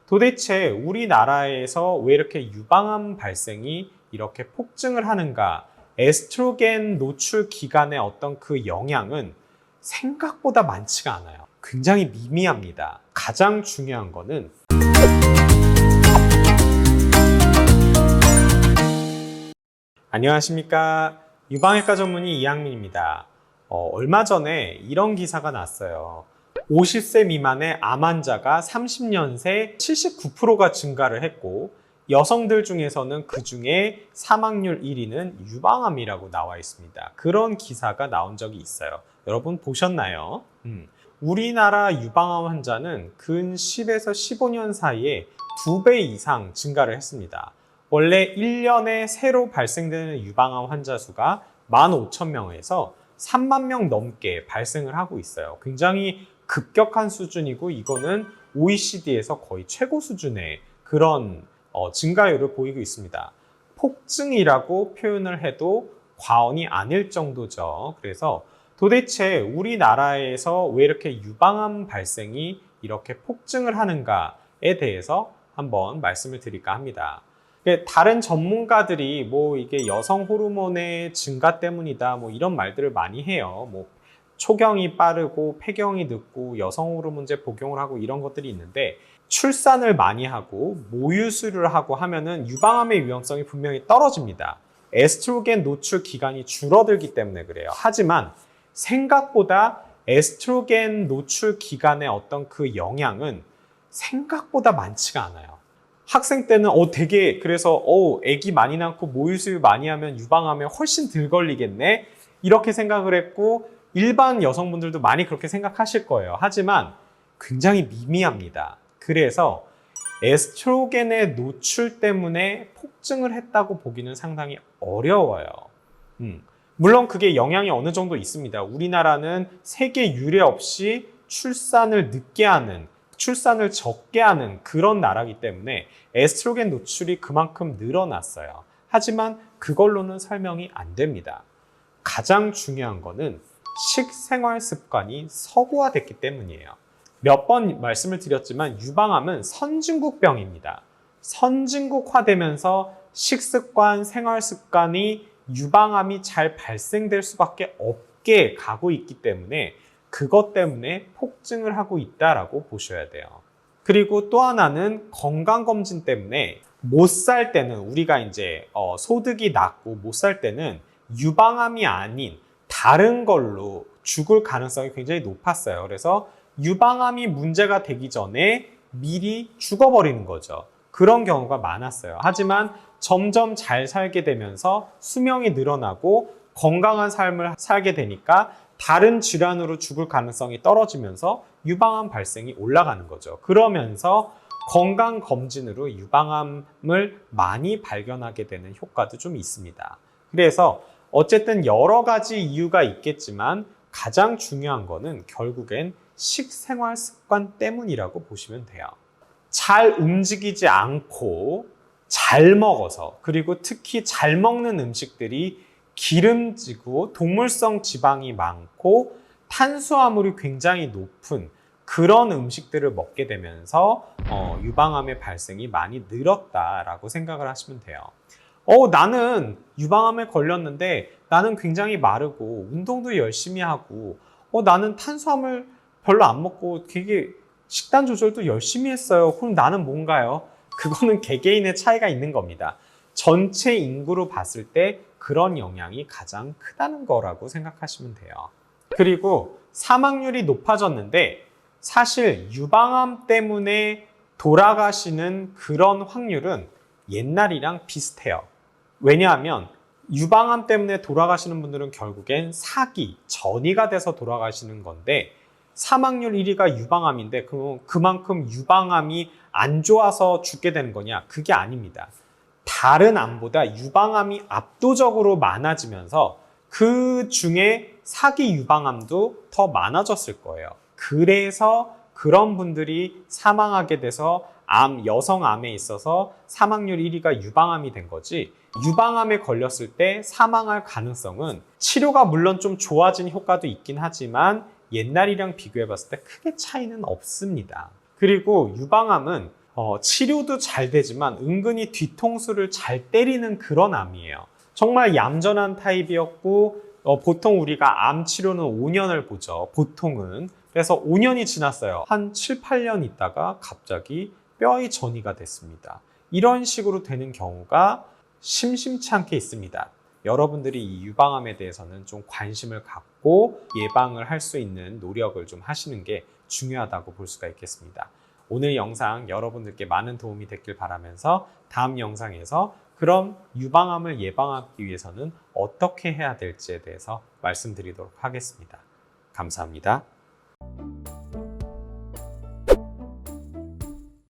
도대체 우리나라에서 왜 이렇게 유방암 발생이 이렇게 폭증을 하는가? 에스트로겐 노출 기간의 어떤 그 영향은 생각보다 많지가 않아요. 굉장히 미미합니다. 가장 중요한 거는 안녕하십니까. 유방외과 전문의 이양민입니다. 얼마 전에 이런 기사가 났어요. 50세 미만의 암 환자가 30년 새 79%가 증가를 했고 여성들 중에서는 그 중에 사망률 1위는 유방암이라고 나와 있습니다. 그런 기사가 나온 적이 있어요. 여러분 보셨나요? 우리나라 유방암 환자는 근 10에서 15년 사이에 2배 이상 증가를 했습니다. 원래 1년에 새로 발생되는 유방암 환자 수가 15,000명에서 3만 명 넘게 발생을 하고 있어요. 굉장히 급격한 수준이고 이거는 OECD에서 거의 최고 수준의 그런 증가율을 보이고 있습니다. 폭증이라고 표현을 해도 과언이 아닐 정도죠. 그래서 도대체 우리나라에서 왜 이렇게 유방암 발생이 이렇게 폭증을 하는가에 대해서 한번 말씀을 드릴까 합니다. 다른 전문가들이 이게 여성 호르몬의 증가 때문이다 이런 말들을 많이 해요. 초경이 빠르고 폐경이 늦고 여성 호르몬제 복용을 하고 이런 것들이 있는데 출산을 많이 하고 모유수유를 하고 하면은 유방암의 위험성이 분명히 떨어집니다. 에스트로겐 노출 기간이 줄어들기 때문에 그래요. 하지만 생각보다 에스트로겐 노출 기간의 어떤 그 영향은 생각보다 많지가 않아요. 학생 때는 그래서 애기 많이 낳고 모유수유 많이 하면 유방암에 훨씬 덜 걸리겠네 이렇게 생각을 했고 일반 여성분들도 많이 그렇게 생각하실 거예요. 하지만 굉장히 미미합니다. 그래서 에스트로겐의 노출 때문에 폭증을 했다고 보기는 상당히 어려워요. 물론 그게 영향이 어느 정도 있습니다. 우리나라는 세계 유례 없이 출산을 늦게 하는, 출산을 적게 하는 그런 나라이기 때문에 에스트로겐 노출이 그만큼 늘어났어요. 하지만 그걸로는 설명이 안 됩니다. 가장 중요한 거는 식생활 습관이 서구화됐기 때문이에요. 몇 번 말씀을 드렸지만 유방암은 선진국병입니다. 선진국화되면서 식습관, 생활 습관이 유방암이 잘 발생될 수밖에 없게 가고 있기 때문에 그것 때문에 폭증을 하고 있다라고 보셔야 돼요. 그리고 또 하나는 건강검진 때문에 못 살 때는 우리가 이제 소득이 낮고 못 살 때는 유방암이 아닌 다른 걸로 죽을 가능성이 굉장히 높았어요. 그래서 유방암이 문제가 되기 전에 미리 죽어버리는 거죠. 그런 경우가 많았어요. 하지만 점점 잘 살게 되면서 수명이 늘어나고 건강한 삶을 살게 되니까 다른 질환으로 죽을 가능성이 떨어지면서 유방암 발생이 올라가는 거죠. 그러면서 건강검진으로 유방암을 많이 발견하게 되는 효과도 좀 있습니다. 그래서 어쨌든 여러 가지 이유가 있겠지만 가장 중요한 거는 결국엔 식생활 습관 때문이라고 보시면 돼요. 잘 움직이지 않고 잘 먹어서 그리고 특히 잘 먹는 음식들이 기름지고 동물성 지방이 많고 탄수화물이 굉장히 높은 그런 음식들을 먹게 되면서 유방암의 발생이 많이 늘었다라고 생각을 하시면 돼요. 나는 유방암에 걸렸는데 나는 굉장히 마르고 운동도 열심히 하고 나는 탄수화물 별로 안 먹고 되게 식단 조절도 열심히 했어요. 그럼 나는 뭔가요? 그거는 개개인의 차이가 있는 겁니다. 전체 인구로 봤을 때 그런 영향이 가장 크다는 거라고 생각하시면 돼요. 그리고 사망률이 높아졌는데 사실 유방암 때문에 돌아가시는 그런 확률은 옛날이랑 비슷해요. 왜냐하면 유방암 때문에 돌아가시는 분들은 결국엔 전이가 돼서 돌아가시는 건데 사망률 1위가 유방암인데 그만큼 유방암이 안 좋아서 죽게 되는 거냐? 그게 아닙니다. 다른 암보다 유방암이 압도적으로 많아지면서 그 중에 사기 유방암도 더 많아졌을 거예요. 그래서 그런 분들이 사망하게 돼서 여성암에 있어서 사망률 1위가 유방암이 된 거지 유방암에 걸렸을 때 사망할 가능성은 치료가 물론 좀 좋아진 효과도 있긴 하지만 옛날이랑 비교해 봤을 때 크게 차이는 없습니다. 그리고 유방암은 치료도 잘 되지만 은근히 뒤통수를 잘 때리는 그런 암이에요. 정말 얌전한 타입이었고 보통 우리가 암 치료는 5년을 보죠. 보통은. 그래서 5년이 지났어요. 한 7, 8년 있다가 갑자기 뼈의 전이가 됐습니다. 이런 식으로 되는 경우가 심심치 않게 있습니다. 여러분들이 이 유방암에 대해서는 좀 관심을 갖고 예방을 할 수 있는 노력을 좀 하시는 게 중요하다고 볼 수가 있겠습니다. 오늘 영상 여러분들께 많은 도움이 됐길 바라면서 다음 영상에서 그럼 유방암을 예방하기 위해서는 어떻게 해야 될지에 대해서 말씀드리도록 하겠습니다. 감사합니다.